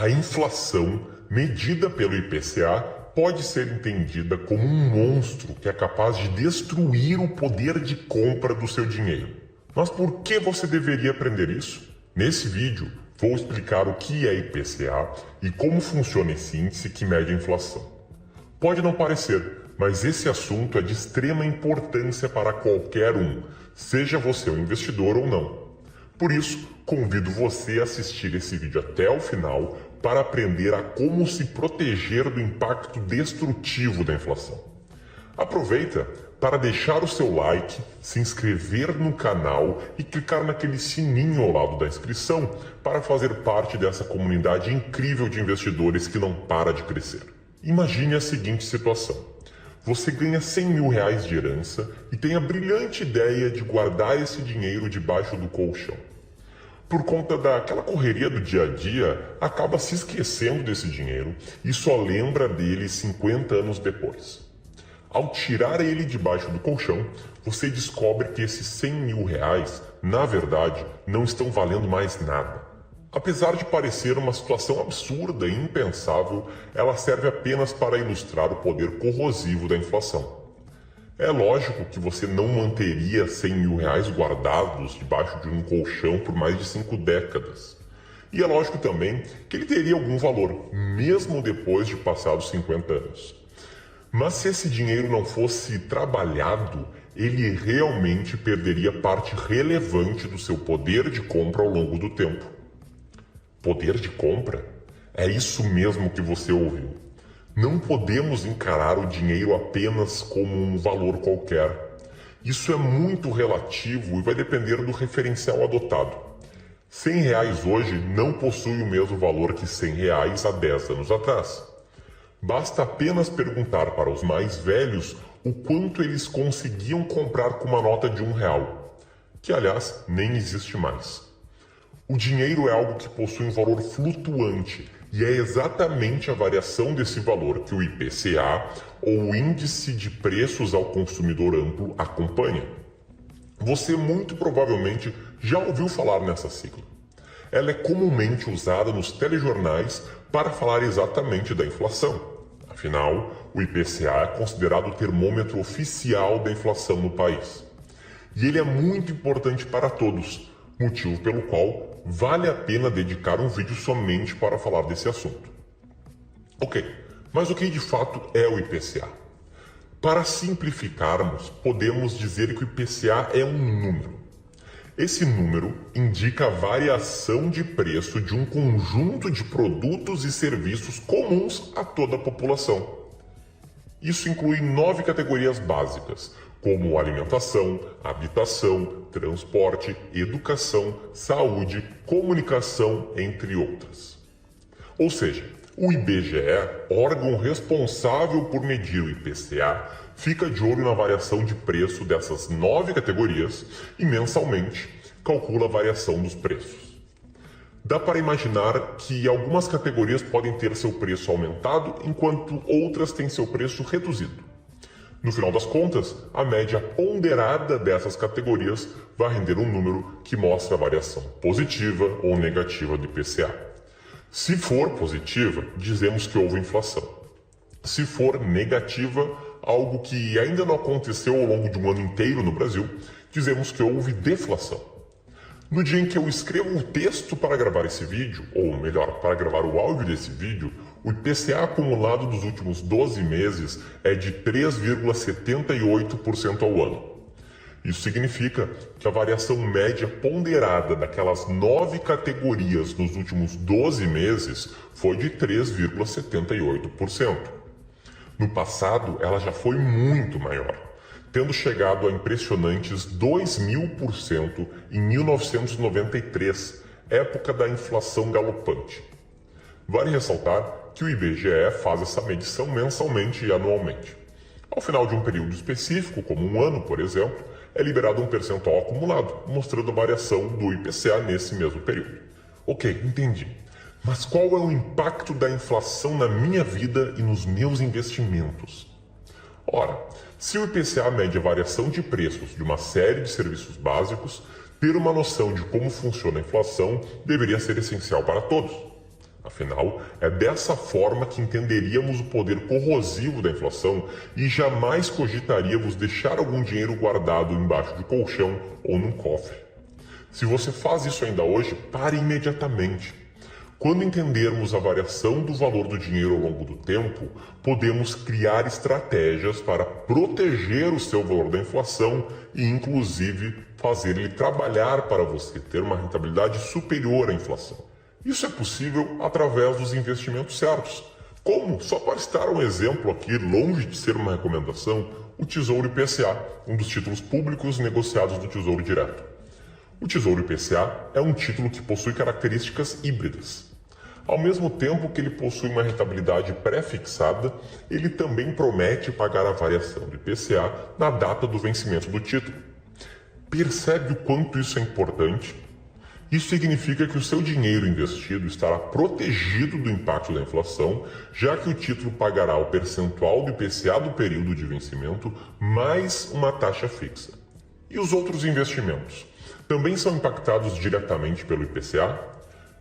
A inflação, medida pelo IPCA, pode ser entendida como um monstro que é capaz de destruir o poder de compra do seu dinheiro. Mas por que você deveria aprender isso? Nesse vídeo, vou explicar o que é IPCA e como funciona esse índice que mede a inflação. Pode não parecer, mas esse assunto é de extrema importância para qualquer um, seja você um investidor ou não. Por isso, convido você a assistir esse vídeo até o final para aprender a como se proteger do impacto destrutivo da inflação. Aproveita para deixar o seu like, se inscrever no canal e clicar naquele sininho ao lado da inscrição para fazer parte dessa comunidade incrível de investidores que não para de crescer. Imagine a seguinte situação. Você ganha 100 mil reais de herança e tem a brilhante ideia de guardar esse dinheiro debaixo do colchão. Por conta daquela correria do dia a dia, acaba se esquecendo desse dinheiro e só lembra dele 50 anos depois. Ao tirar ele debaixo do colchão, você descobre que esses 100 mil reais, na verdade, não estão valendo mais nada. Apesar de parecer uma situação absurda e impensável, ela serve apenas para ilustrar o poder corrosivo da inflação. É lógico que você não manteria 100 mil reais guardados debaixo de um colchão por mais de 5 décadas. E é lógico também que ele teria algum valor, mesmo depois de passados 50 anos. Mas se esse dinheiro não fosse trabalhado, ele realmente perderia parte relevante do seu poder de compra ao longo do tempo. Poder de compra? É isso mesmo que você ouviu. Não podemos encarar o dinheiro apenas como um valor qualquer. Isso é muito relativo e vai depender do referencial adotado. 100 reais hoje não possui o mesmo valor que 100 reais há 10 anos atrás. Basta apenas perguntar para os mais velhos o quanto eles conseguiam comprar com uma nota de R$1, que aliás nem existe mais. O dinheiro é algo que possui um valor flutuante e é exatamente a variação desse valor que o IPCA, ou Índice de Preços ao Consumidor Amplo, acompanha. Você muito provavelmente já ouviu falar nessa sigla. Ela é comumente usada nos telejornais para falar exatamente da inflação. Afinal, o IPCA é considerado o termômetro oficial da inflação no país. E ele é muito importante para todos, motivo pelo qual vale a pena dedicar um vídeo somente para falar desse assunto. Ok, mas o que de fato é o IPCA? Para simplificarmos, podemos dizer que o IPCA é um número. Esse número indica a variação de preço de um conjunto de produtos e serviços comuns a toda a população. Isso inclui 9 categorias básicas, como alimentação, habitação, transporte, educação, saúde, comunicação, entre outras. Ou seja, o IBGE, órgão responsável por medir o IPCA, fica de olho na variação de preço dessas 9 categorias e mensalmente calcula a variação dos preços. Dá para imaginar que algumas categorias podem ter seu preço aumentado, enquanto outras têm seu preço reduzido. No final das contas, a média ponderada dessas categorias vai render um número que mostra a variação positiva ou negativa do IPCA. Se for positiva, dizemos que houve inflação. Se for negativa, algo que ainda não aconteceu ao longo de um ano inteiro no Brasil, dizemos que houve deflação. No dia em que eu escrevo o texto para gravar esse vídeo, ou melhor, para gravar o áudio desse vídeo, o IPCA acumulado dos últimos 12 meses é de 3,78% ao ano. Isso significa que a variação média ponderada daquelas 9 categorias nos últimos 12 meses foi de 3,78%. No passado, ela já foi muito maior, tendo chegado a impressionantes 2.000% em 1993, época da inflação galopante. Vale ressaltar que o IBGE faz essa medição mensalmente e anualmente. Ao final de um período específico, como um ano, por exemplo, é liberado um percentual acumulado, mostrando a variação do IPCA nesse mesmo período. Ok, entendi. Mas qual é o impacto da inflação na minha vida e nos meus investimentos? Ora, se o IPCA mede a variação de preços de uma série de serviços básicos, ter uma noção de como funciona a inflação deveria ser essencial para todos. Afinal, é dessa forma que entenderíamos o poder corrosivo da inflação e jamais cogitaríamos deixar algum dinheiro guardado embaixo de colchão ou num cofre. Se você faz isso ainda hoje, pare imediatamente. Quando entendermos a variação do valor do dinheiro ao longo do tempo, podemos criar estratégias para proteger o seu valor da inflação e, inclusive, fazer ele trabalhar para você ter uma rentabilidade superior à inflação. Isso é possível através dos investimentos certos. Como, só para citar um exemplo aqui, longe de ser uma recomendação, o Tesouro IPCA, um dos títulos públicos negociados do Tesouro Direto. O Tesouro IPCA é um título que possui características híbridas. Ao mesmo tempo que ele possui uma rentabilidade pré-fixada, ele também promete pagar a variação do IPCA na data do vencimento do título. Percebe o quanto isso é importante? Isso significa que o seu dinheiro investido estará protegido do impacto da inflação, já que o título pagará o percentual do IPCA do período de vencimento mais uma taxa fixa. E os outros investimentos? Também são impactados diretamente pelo IPCA?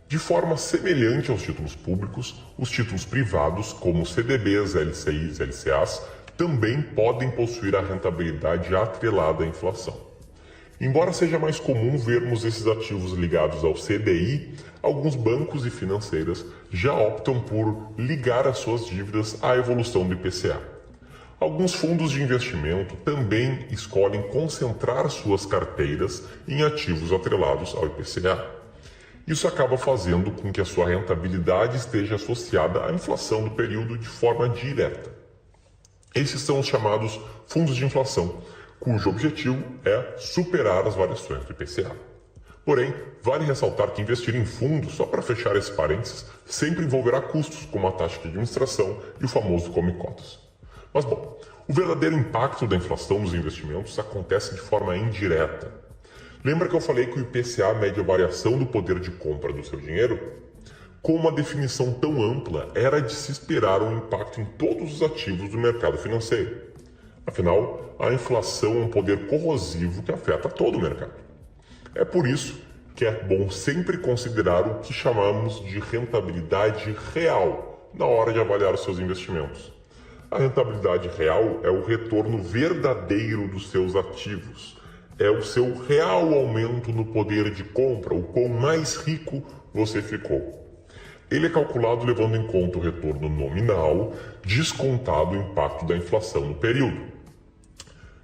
De forma semelhante aos títulos públicos, os títulos privados, como CDBs, LCIs e LCAs, também podem possuir a rentabilidade atrelada à inflação. Embora seja mais comum vermos esses ativos ligados ao CDI, alguns bancos e financeiras já optam por ligar as suas dívidas à evolução do IPCA. Alguns fundos de investimento também escolhem concentrar suas carteiras em ativos atrelados ao IPCA. Isso acaba fazendo com que a sua rentabilidade esteja associada à inflação do período de forma direta. Esses são os chamados fundos de inflação, cujo objetivo é superar as variações do IPCA. Porém, vale ressaltar que investir em fundos, só para fechar esse parênteses, sempre envolverá custos, como a taxa de administração e o famoso come-cotas. Mas bom, o verdadeiro impacto da inflação nos investimentos acontece de forma indireta. Lembra que eu falei que o IPCA mede a variação do poder de compra do seu dinheiro? Com uma definição tão ampla, era de se esperar um impacto em todos os ativos do mercado financeiro. Afinal, a inflação é um poder corrosivo que afeta todo o mercado. É por isso que é bom sempre considerar o que chamamos de rentabilidade real na hora de avaliar os seus investimentos. A rentabilidade real é o retorno verdadeiro dos seus ativos. É o seu real aumento no poder de compra, o quão mais rico você ficou. Ele é calculado levando em conta o retorno nominal, descontado o impacto da inflação no período.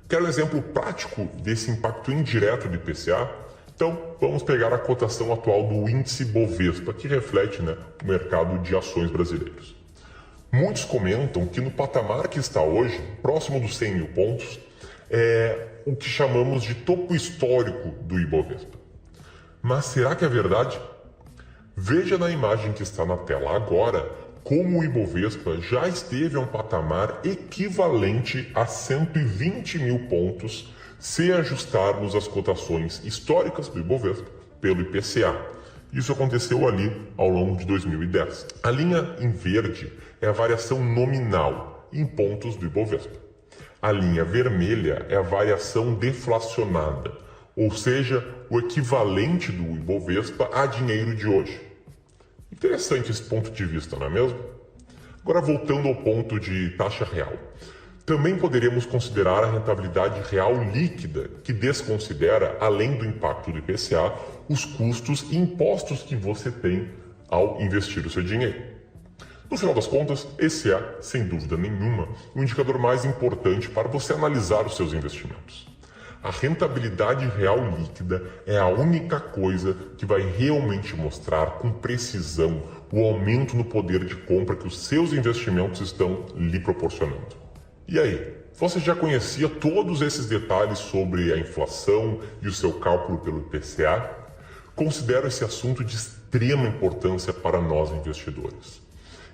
Quer um exemplo prático desse impacto indireto do IPCA? Então, vamos pegar a cotação atual do índice Bovespa, que reflete o mercado de ações brasileiros. Muitos comentam que no patamar que está hoje, próximo dos 100 mil pontos, é o que chamamos de topo histórico do Ibovespa. Mas será que é verdade? Veja na imagem que está na tela agora como o Ibovespa já esteve a um patamar equivalente a 120 mil pontos se ajustarmos as cotações históricas do Ibovespa pelo IPCA. Isso aconteceu ali ao longo de 2010. A linha em verde é a variação nominal em pontos do Ibovespa. A linha vermelha é a variação deflacionada, ou seja, o equivalente do Ibovespa a dinheiro de hoje. Interessante esse ponto de vista, não é mesmo? Agora voltando ao ponto de taxa real. Também poderíamos considerar a rentabilidade real líquida, que desconsidera, além do impacto do IPCA, os custos e impostos que você tem ao investir o seu dinheiro. No final das contas, esse é, sem dúvida nenhuma, o indicador mais importante para você analisar os seus investimentos. A rentabilidade real líquida é a única coisa que vai realmente mostrar com precisão o aumento no poder de compra que os seus investimentos estão lhe proporcionando. E aí, você já conhecia todos esses detalhes sobre a inflação e o seu cálculo pelo IPCA? Considero esse assunto de extrema importância para nós investidores.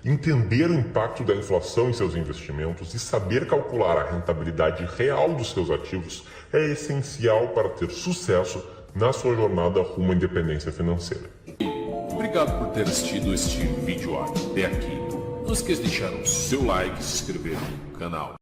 Entender o impacto da inflação em seus investimentos e saber calcular a rentabilidade real dos seus ativos é essencial para ter sucesso na sua jornada rumo à independência financeira. Obrigado por ter assistido este vídeo até aqui. Não esqueça de deixar o seu like e se inscrever no canal.